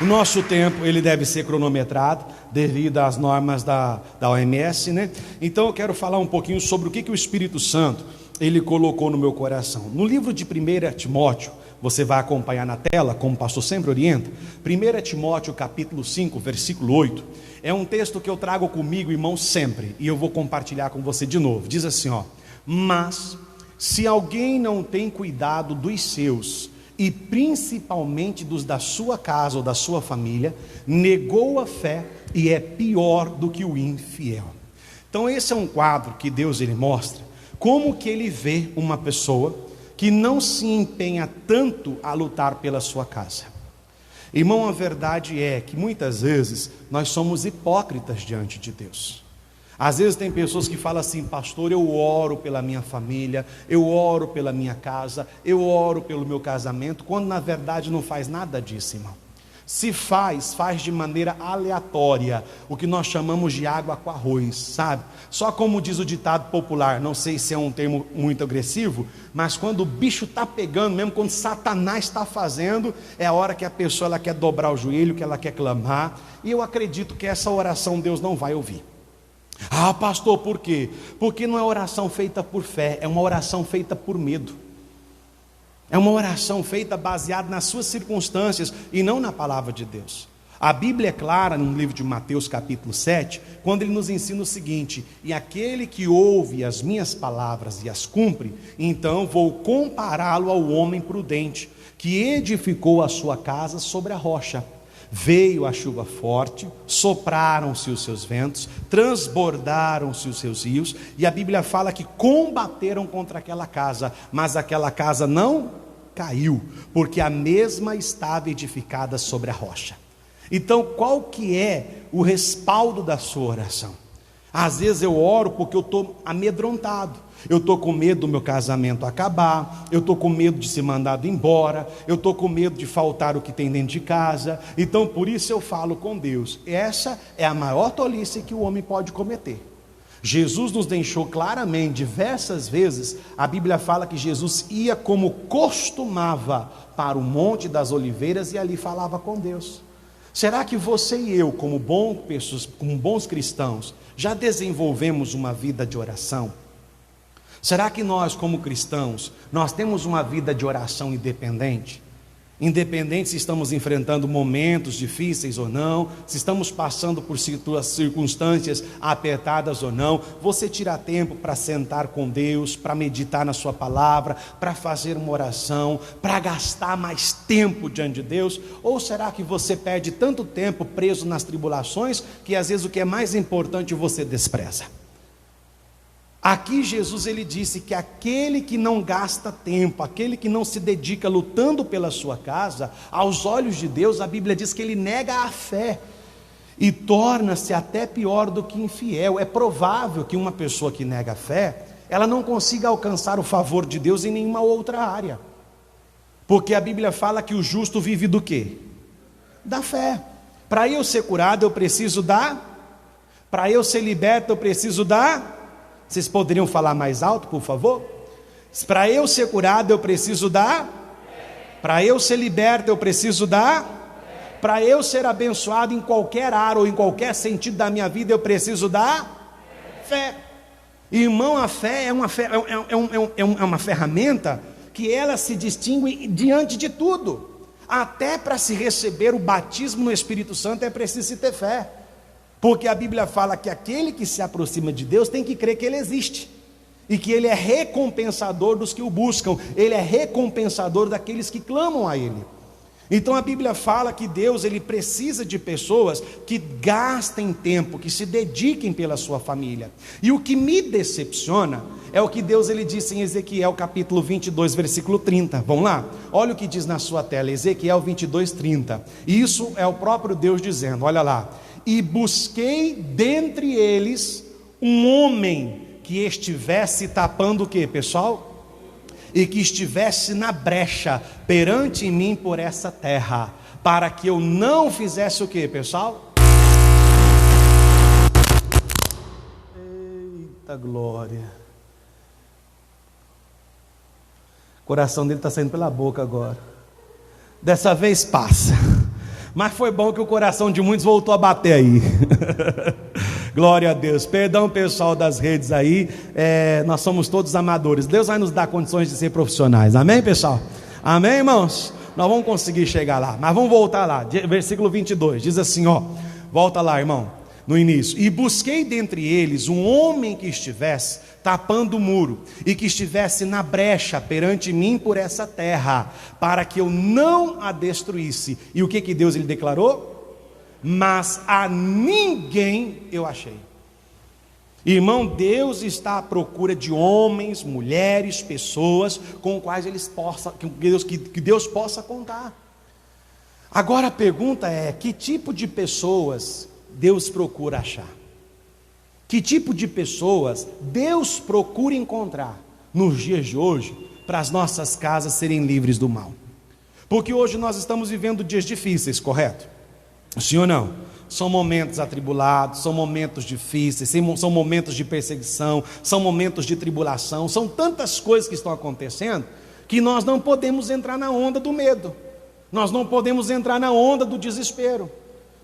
O nosso tempo, ele deve ser cronometrado devido às normas da OMS, né? Então eu quero falar um pouquinho sobre o que o Espírito Santo, ele colocou no meu coração. No livro de 1 Timóteo, você vai acompanhar na tela, como o pastor sempre orienta, 1 Timóteo capítulo 5, versículo 8, é um texto que eu trago comigo, irmão, sempre, e eu vou compartilhar com você de novo. Diz assim, ó: mas se alguém não tem cuidado dos seus, e principalmente dos da sua casa ou da sua família, negou a fé e é pior do que o infiel. Então esse é um quadro que Deus ele mostra como que ele vê uma pessoa que não se empenha tanto a lutar pela sua casa. Irmão, a verdade é que muitas vezes nós somos hipócritas diante de Deus. Às vezes tem pessoas que falam assim: pastor, eu oro pela minha família, eu oro pela minha casa, eu oro pelo meu casamento, quando na verdade não faz nada disso, irmão. Se faz de maneira aleatória, o que nós chamamos de água com arroz, sabe? Só como diz o ditado popular, não sei se é um termo muito agressivo, mas quando o bicho está pegando, mesmo quando Satanás está fazendo, é a hora que a pessoa ela quer dobrar o joelho, que ela quer clamar, e eu acredito que essa oração Deus não vai ouvir. Ah, pastor, por quê? Porque não é oração feita por fé, é uma oração feita por medo. É uma oração feita baseada nas suas circunstâncias e não na palavra de Deus. A Bíblia é clara no livro de Mateus capítulo 7, quando ele nos ensina o seguinte: e aquele que ouve as minhas palavras e as cumpre, então vou compará-lo ao homem prudente, que edificou a sua casa sobre a rocha. Veio a chuva forte, sopraram-se os seus ventos, transbordaram-se os seus rios, e a Bíblia fala que combateram contra aquela casa, mas aquela casa não caiu, porque a mesma estava edificada sobre a rocha. Então, qual que é o respaldo da sua oração? Às vezes eu oro porque eu estou amedrontado, eu estou com medo do meu casamento acabar, eu estou com medo de ser mandado embora, eu estou com medo de faltar o que tem dentro de casa. Então por isso eu falo com Deus. Essa é a maior tolice que o homem pode cometer. Jesus nos deixou claramente, diversas vezes, a Bíblia fala que Jesus ia como costumava para o Monte das Oliveiras e ali falava com Deus. Será que você e eu, como bons cristãos, já desenvolvemos uma vida de oração? Será que nós, como cristãos, nós temos uma vida de oração independente? Independente se estamos enfrentando momentos difíceis ou não, se estamos passando por circunstâncias apertadas ou não, você tira tempo para sentar com Deus, para meditar na sua palavra, para fazer uma oração, para gastar mais tempo diante de Deus? Ou será que você perde tanto tempo preso nas tribulações, que às vezes o que é mais importante você despreza? Aqui Jesus ele disse que aquele que não gasta tempo, aquele que não se dedica lutando pela sua casa, aos olhos de Deus, a Bíblia diz que ele nega a fé e torna-se até pior do que infiel. É provável que uma pessoa que nega a fé, ela não consiga alcançar o favor de Deus em nenhuma outra área, porque a Bíblia fala que o justo vive do quê? Da fé. Para eu ser curado eu preciso para eu ser liberto eu preciso Vocês poderiam falar mais alto, por favor? Para eu ser curado eu preciso para eu ser liberto eu preciso para eu ser abençoado em qualquer área ou em qualquer sentido da minha vida eu preciso fé. Irmão, a fé é uma ferramenta que ela se distingue diante de tudo. Até para se receber o batismo no Espírito Santo é preciso se ter fé. Porque a Bíblia fala que aquele que se aproxima de Deus tem que crer que Ele existe, e que Ele é recompensador dos que o buscam, Ele é recompensador daqueles que clamam a Ele. Então a Bíblia fala que Deus ele precisa de pessoas que gastem tempo, que se dediquem pela sua família. E o que me decepciona é o que Deus ele disse em Ezequiel capítulo 22, versículo 30. Vamos lá? Olha o que diz na sua tela, Ezequiel 22, 30. E isso é o próprio Deus dizendo, olha lá: e busquei dentre eles um homem que estivesse tapando o que, pessoal? E que estivesse na brecha perante mim por essa terra, para que eu não fizesse o que, pessoal? Eita glória! O coração dele está saindo pela boca agora. Dessa vez passa. Mas foi bom que o coração de muitos voltou a bater aí. Glória a Deus. Perdão, pessoal das redes aí, nós somos todos amadores. Deus vai nos dar condições de ser profissionais. Amém, pessoal? Amém, irmãos? Nós vamos conseguir chegar lá. Mas vamos voltar lá. Versículo 22 diz assim, volta lá, irmão, no início: e busquei dentre eles um homem que estivesse tapando o muro, e que estivesse na brecha perante mim por essa terra, para que eu não a destruísse. E o que Deus lhe declarou? Mas a ninguém eu achei. Irmão, Deus está à procura de homens, mulheres, pessoas com quais que Deus possa contar. Agora a pergunta é: que tipo de pessoas Deus procura achar? Que tipo de pessoas Deus procura encontrar nos dias de hoje, para as nossas casas serem livres do mal? Porque hoje nós estamos vivendo dias difíceis, correto? Sim ou não? São momentos atribulados, são momentos difíceis, são momentos de perseguição, são momentos de tribulação, são tantas coisas que estão acontecendo, que nós não podemos entrar na onda do medo, nós não podemos entrar na onda do desespero.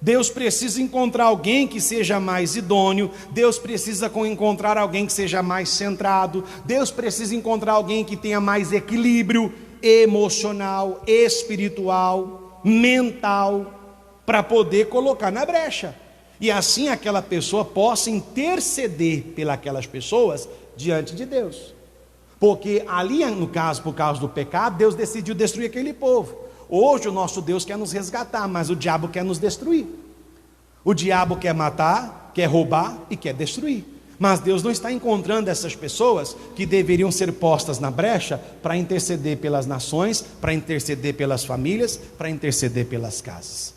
Deus precisa encontrar alguém que seja mais idôneo, Deus precisa encontrar alguém que seja mais centrado, Deus precisa encontrar alguém que tenha mais equilíbrio emocional, espiritual, mental, para poder colocar na brecha, e assim aquela pessoa possa interceder pelas pessoas diante de Deus. Porque ali, no caso, por causa do pecado, Deus decidiu destruir aquele povo. Hoje o nosso Deus quer nos resgatar, mas o diabo quer nos destruir. O diabo quer matar, quer roubar e quer destruir. Mas Deus não está encontrando essas pessoas que deveriam ser postas na brecha para interceder pelas nações, para interceder pelas famílias, para interceder pelas casas.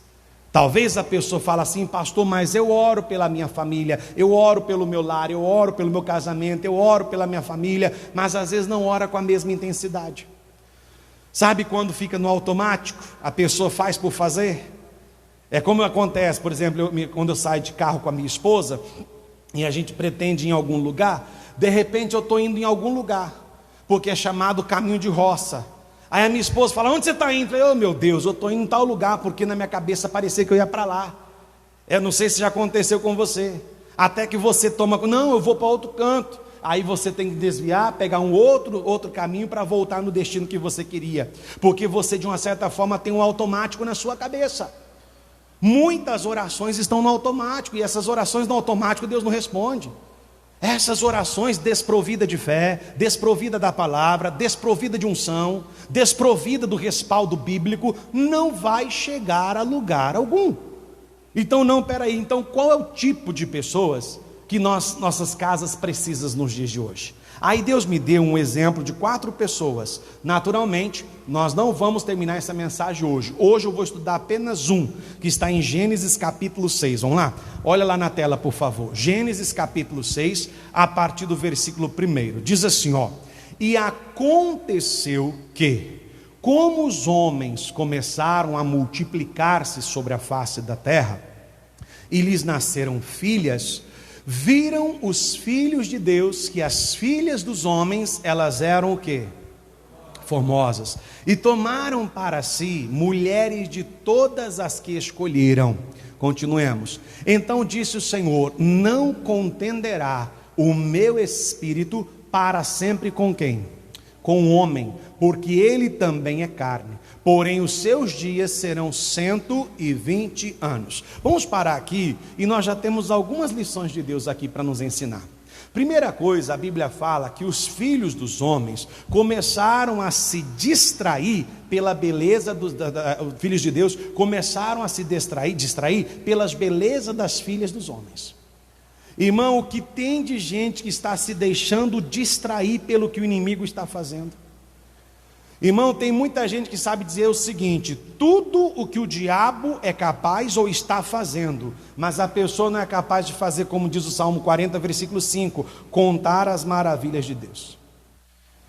Talvez a pessoa fale assim: pastor, mas eu oro pela minha família, eu oro pelo meu lar, eu oro pelo meu casamento, eu oro pela minha família, mas às vezes não ora com a mesma intensidade. Sabe quando fica no automático, a pessoa faz por fazer? É como acontece, por exemplo, quando eu saio de carro com a minha esposa, e a gente pretende ir em algum lugar, de repente eu estou indo em algum lugar, porque é chamado caminho de roça. Aí a minha esposa fala: onde você está indo? Eu falei: oh meu Deus, eu estou indo em tal lugar, porque na minha cabeça parecia que eu ia para lá. Eu não sei se já aconteceu com você, até que você toma, não, eu vou para outro canto. Aí você tem que desviar, pegar um outro caminho para voltar no destino que você queria, porque você de uma certa forma tem um automático na sua cabeça. Muitas orações estão no automático, e essas orações no automático Deus não responde. Essas orações desprovidas de fé, desprovida da palavra, desprovida de unção, desprovida do respaldo bíblico, não vai chegar a lugar algum. Então então qual é o tipo de pessoas que nossas casas precisam nos dias de hoje? Aí Deus me deu um exemplo de 4 pessoas. Naturalmente, nós não vamos terminar essa mensagem hoje. Hoje eu vou estudar apenas um, que está em Gênesis capítulo 6. Vamos lá? Olha lá na tela, por favor. Gênesis capítulo 6, a partir do versículo 1. Diz assim, e aconteceu que, como os homens começaram a multiplicar-se sobre a face da terra, e lhes nasceram filhas, viram os filhos de Deus que as filhas dos homens, elas eram o quê? Formosas, e tomaram para si mulheres de todas as que escolheram. Continuemos. Então disse o Senhor: não contenderá o meu espírito para sempre com quem? Com o homem, porque ele também é carne. Porém os seus dias serão 120 anos. Vamos parar aqui, e nós já temos algumas lições de Deus aqui para nos ensinar. Primeira coisa, a Bíblia fala que os filhos dos homens começaram a se distrair pela beleza os filhos de Deus começaram a se distrair pelas belezas das filhas dos homens. Irmão, o que tem de gente que está se deixando distrair pelo que o inimigo está fazendo? Irmão, tem muita gente que sabe dizer o seguinte: tudo o que o diabo é capaz ou está fazendo, mas a pessoa não é capaz de fazer, como diz o Salmo 40, versículo 5, contar as maravilhas de Deus.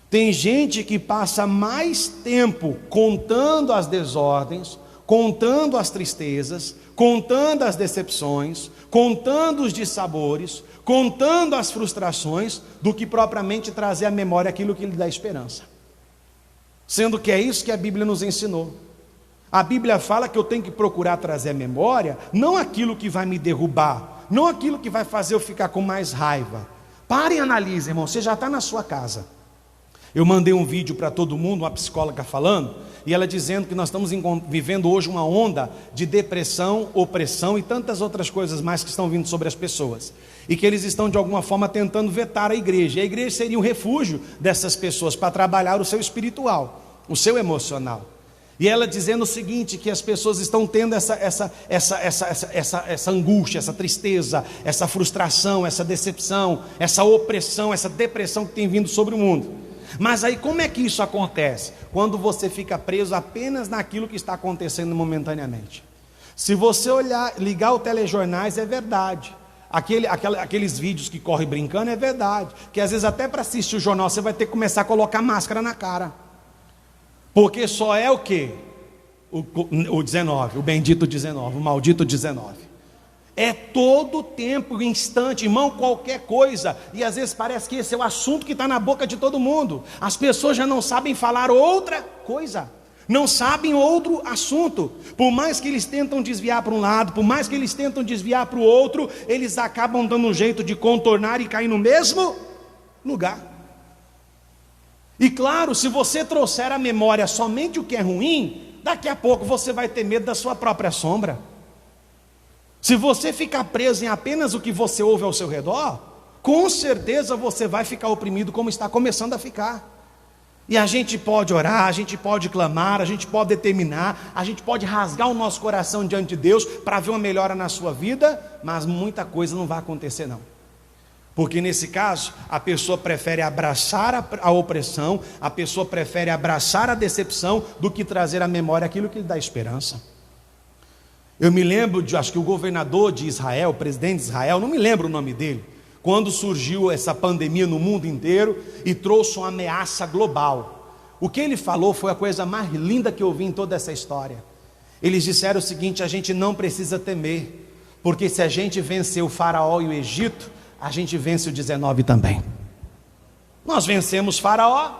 Tem gente que passa mais tempo contando as desordens, contando as tristezas, contando as decepções, contando os dissabores, contando as frustrações, do que propriamente trazer à memória aquilo que lhe dá esperança. Sendo que é isso que a Bíblia nos ensinou. A Bíblia fala que eu tenho que procurar trazer à memória, não aquilo que vai me derrubar, não aquilo que vai fazer eu ficar com mais raiva. Pare e analise, irmão, você já está na sua casa. Eu mandei um vídeo para todo mundo, uma psicóloga falando, e ela dizendo que nós estamos vivendo hoje uma onda de depressão, opressão e tantas outras coisas mais que estão vindo sobre as pessoas. E que eles estão de alguma forma tentando vetar a igreja. E a igreja seria um refúgio dessas pessoas para trabalhar o seu espiritual, o seu emocional. E ela dizendo o seguinte, que as pessoas estão tendo essa angústia, essa tristeza, essa frustração, essa decepção, essa opressão, essa depressão que tem vindo sobre o mundo. Mas aí como é que isso acontece? Quando você fica preso apenas naquilo que está acontecendo momentaneamente. Se você olhar, ligar o telejornais, é verdade. Aqueles vídeos que correm brincando, é verdade. Que às vezes até para assistir o jornal você vai ter que começar a colocar máscara na cara. Porque só é o quê? O 19, o bendito 19, o maldito 19. É todo tempo, instante, irmão, qualquer coisa. E às vezes parece que esse é o assunto que está na boca de todo mundo. As pessoas já não sabem falar outra coisa, não sabem outro assunto. Por mais que eles tentam desviar para um lado, por mais que eles tentam desviar para o outro, eles acabam dando um jeito de contornar e cair no mesmo lugar. E claro, se você trouxer à memória somente o que é ruim, daqui a pouco você vai ter medo da sua própria sombra. Se você ficar preso em apenas o que você ouve ao seu redor, com certeza você vai ficar oprimido como está começando a ficar. E a gente pode orar, a gente pode clamar, a gente pode determinar, a gente pode rasgar o nosso coração diante de Deus para ver uma melhora na sua vida, mas muita coisa não vai acontecer não. Porque nesse caso, a pessoa prefere abraçar a opressão, a pessoa prefere abraçar a decepção, do que trazer à memória aquilo que lhe dá esperança. Eu me lembro acho que o governador de Israel, o presidente de Israel, não me lembro o nome dele, quando surgiu essa pandemia no mundo inteiro e trouxe uma ameaça global. O que ele falou foi a coisa mais linda que eu vi em toda essa história. Eles disseram o seguinte: a gente não precisa temer, porque se a gente vencer o faraó e o Egito, a gente vence o 19 também. Nós vencemos Faraó,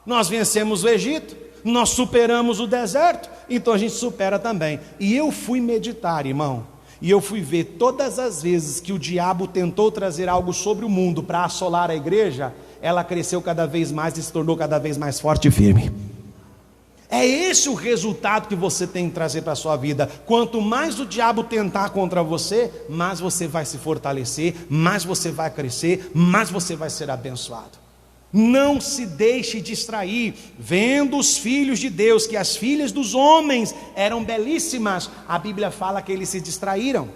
nós vencemos o Egito, nós superamos o deserto, então a gente supera também. E eu fui meditar, irmão, e eu fui ver todas as vezes que o diabo tentou trazer algo sobre o mundo para assolar a igreja, ela cresceu cada vez mais e se tornou cada vez mais forte e firme. É esse o resultado que você tem que trazer para a sua vida. Quanto mais o diabo tentar contra você, mais você vai se fortalecer, mais você vai crescer, mais você vai ser abençoado. Não se deixe distrair, vendo os filhos de Deus, que as filhas dos homens eram belíssimas. A Bíblia fala que eles se distraíram.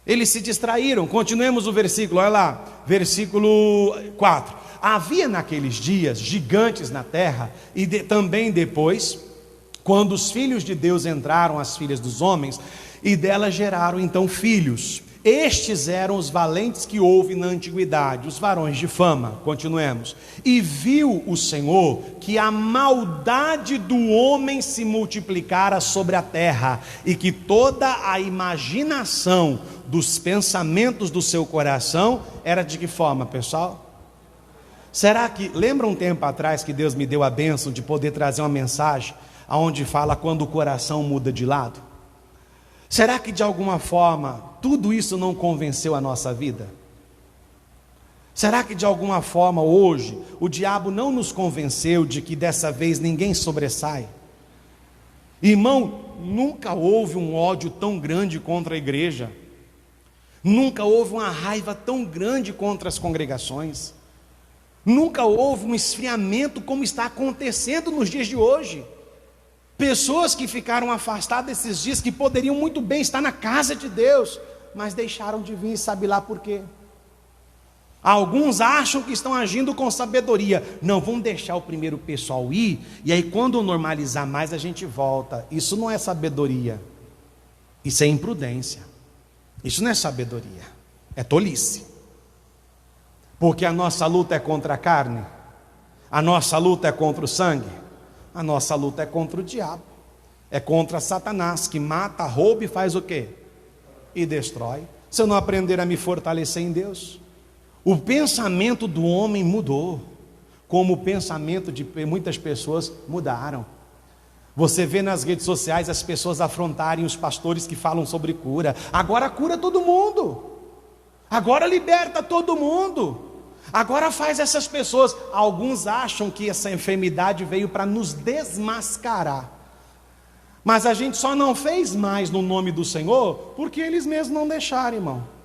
Eles se distraíram. Continuemos o versículo, olha lá, versículo 4. Havia naqueles dias gigantes na terra, e também depois, quando os filhos de Deus entraram as filhas dos homens, e delas geraram então filhos. Estes eram os valentes que houve na antiguidade, os varões de fama. Continuemos. E viu o Senhor que a maldade do homem se multiplicara sobre a terra, e que toda a imaginação dos pensamentos do seu coração era de que forma, pessoal? Será que, lembra um tempo atrás que Deus me deu a bênção de poder trazer uma mensagem onde fala quando o coração muda de lado? Será que de alguma forma tudo isso não convenceu a nossa vida? Será que de alguma forma hoje o diabo não nos convenceu de que dessa vez ninguém sobressai? Irmão, nunca houve um ódio tão grande contra a igreja, nunca houve uma raiva tão grande contra as congregações, nunca houve um esfriamento como está acontecendo nos dias de hoje. Pessoas que ficaram afastadas esses dias, que poderiam muito bem estar na casa de Deus, mas deixaram de vir, sabe lá por quê? Alguns acham que estão agindo com sabedoria. Não, vamos deixar o primeiro pessoal ir, e aí quando normalizar mais a gente volta. Isso não é sabedoria, isso é imprudência. Isso não é sabedoria, é tolice. Porque a nossa luta é contra a carne, a nossa luta é contra o sangue, a nossa luta é contra o diabo, é contra Satanás, que mata, rouba e faz o quê? E destrói. Se eu não aprender a me fortalecer em Deus, o pensamento do homem mudou, como o pensamento de muitas pessoas mudaram. Você vê nas redes sociais as pessoas afrontarem os pastores que falam sobre cura. Agora cura todo mundo, agora liberta todo mundo, agora faz essas pessoas. Alguns acham que essa enfermidade veio para nos desmascarar, mas a gente só não fez mais no nome do Senhor porque eles mesmos não deixaram, irmão.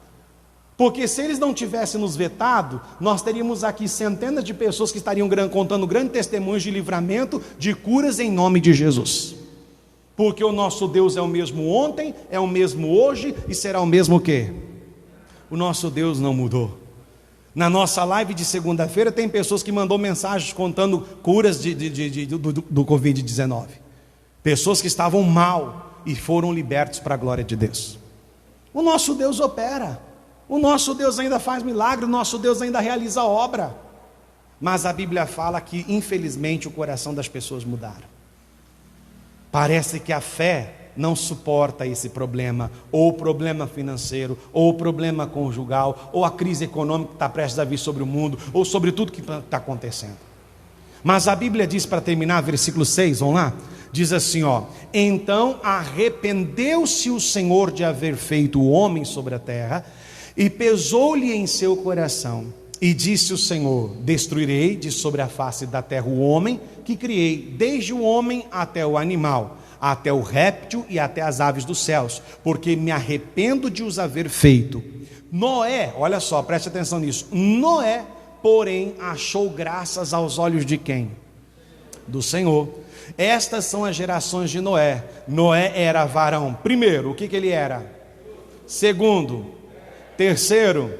Porque se eles não tivessem nos vetado, nós teríamos aqui centenas de pessoas que estariam contando grandes testemunhos de livramento, de curas em nome de Jesus. Porque o nosso Deus é o mesmo ontem, é o mesmo hoje e será o mesmo o quê? O nosso Deus não mudou. Na nossa live de segunda-feira tem pessoas que mandou mensagens contando curas do Covid-19. Pessoas que estavam mal e foram libertos para a glória de Deus. O nosso Deus opera, o nosso Deus ainda faz milagre, o nosso Deus ainda realiza obra. Mas a Bíblia fala que infelizmente o coração das pessoas mudaram. Parece que a fé não suporta esse problema, ou o problema financeiro, ou o problema conjugal, ou a crise econômica que está prestes a vir sobre o mundo, ou sobre tudo que está acontecendo. Mas a Bíblia diz, para terminar, versículo 6, vamos lá? Diz assim, ó: então arrependeu-se o Senhor de haver feito o homem sobre a terra, e pesou-lhe em seu coração, e disse o Senhor: destruirei de sobre a face da terra o homem que criei, desde o homem até o animal, até o réptil e até as aves dos céus, porque me arrependo de os haver feito. Noé, olha só, preste atenção nisso. Noé, porém, achou graças aos olhos de quem? Do Senhor. Estas são as gerações de Noé. Noé era varão. Primeiro, o que ele era? Segundo, terceiro,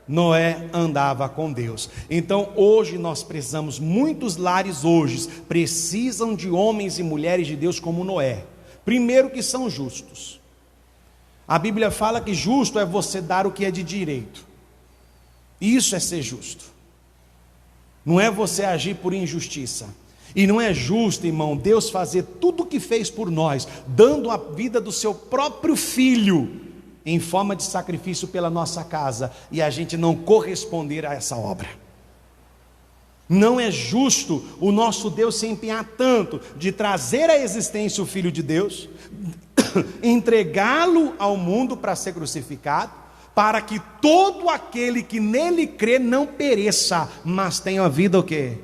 Noé andava com Deus. Então hoje nós precisamos, muitos lares hoje precisam de homens e mulheres de Deus como Noé. Primeiro, que são justos. A Bíblia fala que justo é você dar o que é de direito. Isso é ser justo. Não é você agir por injustiça. E não é justo, irmão, Deus fazer tudo o que fez por nós, dando a vida do seu próprio filho em forma de sacrifício pela nossa casa, e a gente não corresponder a essa obra. Não é justo o nosso Deus se empenhar tanto de trazer à existência o Filho de Deus, entregá-lo ao mundo para ser crucificado, para que todo aquele que nele crê não pereça, mas tenha a vida o quê?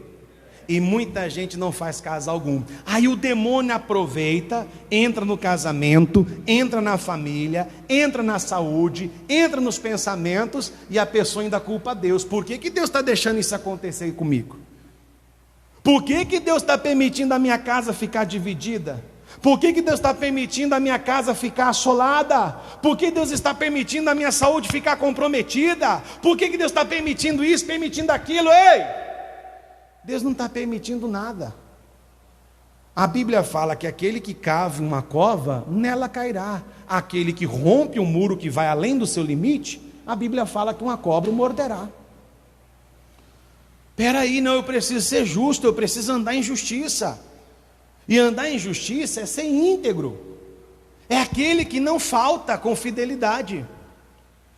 E muita gente não faz caso algum. Aí o demônio aproveita, entra no casamento, entra na família, entra na saúde, entra nos pensamentos, e a pessoa ainda culpa a Deus. Por que Deus está deixando isso acontecer comigo? Por que Deus está permitindo a minha casa ficar dividida? Por que Deus está permitindo a minha casa ficar assolada? Por que Deus está permitindo a minha saúde ficar comprometida? Por que Deus está permitindo isso, permitindo aquilo? Ei! Deus não está permitindo nada. A Bíblia fala que aquele que cava uma cova, nela cairá. Aquele que rompe um muro que vai além do seu limite, a Bíblia fala que uma cobra o morderá. Peraí, não, eu preciso ser justo, eu preciso andar em justiça. E andar em justiça é ser íntegro. É aquele que não falta com fidelidade.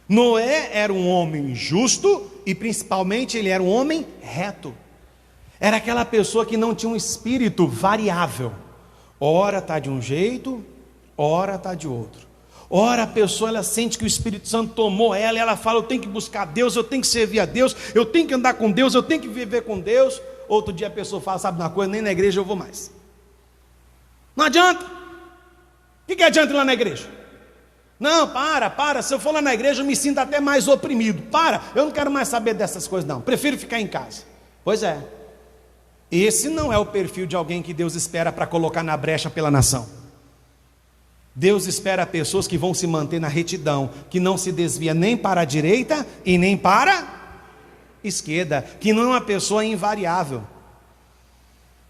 Noé era um homem justo e principalmente ele era um homem reto. Era aquela pessoa que não tinha um espírito variável. Ora está de um jeito, ora está de outro. Ora a pessoa ela sente que o Espírito Santo tomou ela e ela fala: eu tenho que buscar Deus, eu tenho que servir a Deus, eu tenho que andar com Deus, eu tenho que viver com Deus. Outro dia a pessoa fala: sabe uma coisa, nem na igreja eu vou mais. Não adianta. O que adianta ir lá na igreja? Não, para, se eu for lá na igreja eu me sinto até mais oprimido. Eu não quero mais saber dessas coisas não, prefiro ficar em casa. Pois é. Esse não é o perfil de alguém que Deus espera para colocar na brecha pela nação. Deus espera pessoas que vão se manter na retidão, que não se desvia nem para a direita e nem para a esquerda, que não é uma pessoa invariável.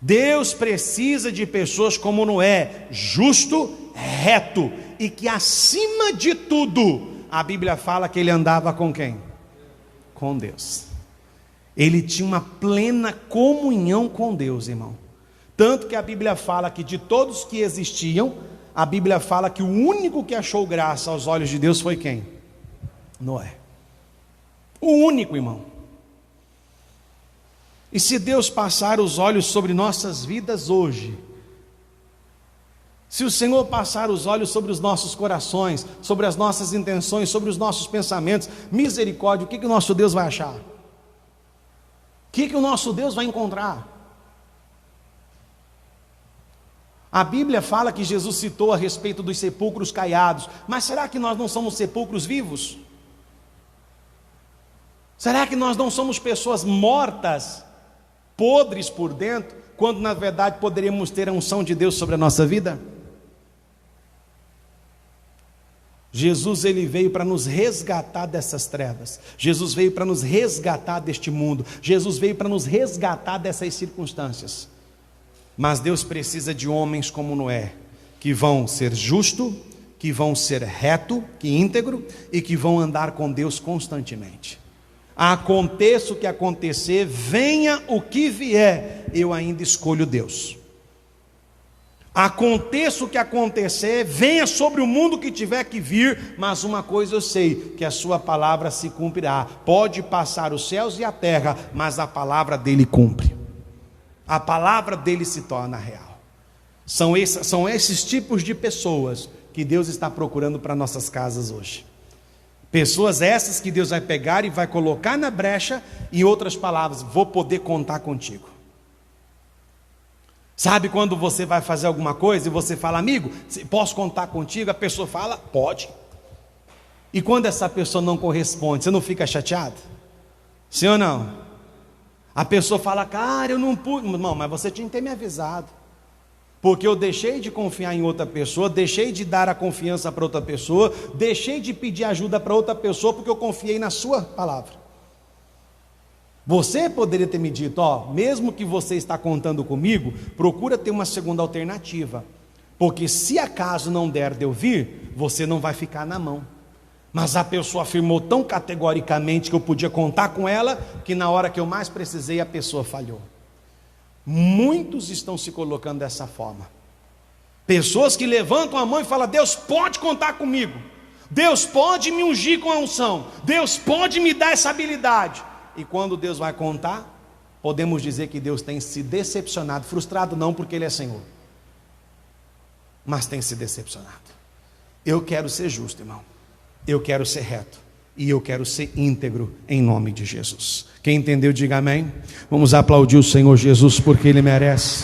Deus precisa de pessoas como Noé, justo, reto, e que acima de tudo, a Bíblia fala que ele andava com quem? Com Deus. Ele tinha uma plena comunhão com Deus, irmão. Tanto que a Bíblia fala que de todos que existiam, a Bíblia fala que o único que achou graça aos olhos de Deus foi quem? Noé. O único, irmão. E se Deus passar os olhos sobre nossas vidas hoje, Se o Senhor passar os olhos sobre os nossos corações, sobre as nossas intenções, sobre os nossos pensamentos, misericórdia, o que o nosso Deus vai achar? O que o nosso Deus vai encontrar? A Bíblia fala que Jesus citou a respeito dos sepulcros caiados, mas será que nós não somos sepulcros vivos? Será que nós não somos pessoas mortas, podres por dentro, quando na verdade poderíamos ter a unção de Deus sobre a nossa vida? Jesus, ele veio para nos resgatar dessas trevas. Jesus veio para nos resgatar deste mundo. Jesus veio para nos resgatar dessas circunstâncias. Mas Deus precisa de homens como Noé, que vão ser justo, que vão ser reto, que íntegro, e que vão andar com Deus constantemente. Aconteça o que acontecer, venha o que vier, eu ainda escolho Deus. Aconteça o que acontecer, venha sobre o mundo que tiver que vir, mas uma coisa eu sei, que a sua palavra se cumprirá. Pode passar os céus e a terra, mas a palavra dele cumpre. A palavra dele se torna real. São esses tipos de pessoas que Deus está procurando para nossas casas hoje. Pessoas essas que Deus vai pegar e vai colocar na brecha, em outras palavras, vou poder contar contigo. Sabe quando você vai fazer alguma coisa e você fala, amigo, posso contar contigo? A pessoa fala, pode. E quando essa pessoa não corresponde, você não fica chateado? Sim ou não? A pessoa fala, cara, eu não pude. Não, mas você tinha que ter me avisado. Porque eu deixei de confiar em outra pessoa, deixei de dar a confiança para outra pessoa, deixei de pedir ajuda para outra pessoa, porque eu confiei na sua palavra. Você poderia ter me dito, mesmo que você está contando comigo, procura ter uma segunda alternativa, porque se acaso não der de eu vir, você não vai ficar na mão. Mas a pessoa afirmou tão categoricamente que eu podia contar com ela, que na hora que eu mais precisei, a pessoa falhou. Muitos estão se colocando dessa forma. Pessoas que levantam a mão e falam, Deus pode contar comigo, Deus pode me ungir com a unção, Deus pode me dar essa habilidade. E quando Deus vai contar, podemos dizer que Deus tem se decepcionado, frustrado não porque Ele é Senhor, mas tem se decepcionado. Eu quero ser justo, irmão, eu quero ser reto, e eu quero ser íntegro em nome de Jesus. Quem entendeu, diga amém. Vamos aplaudir o Senhor Jesus porque Ele merece.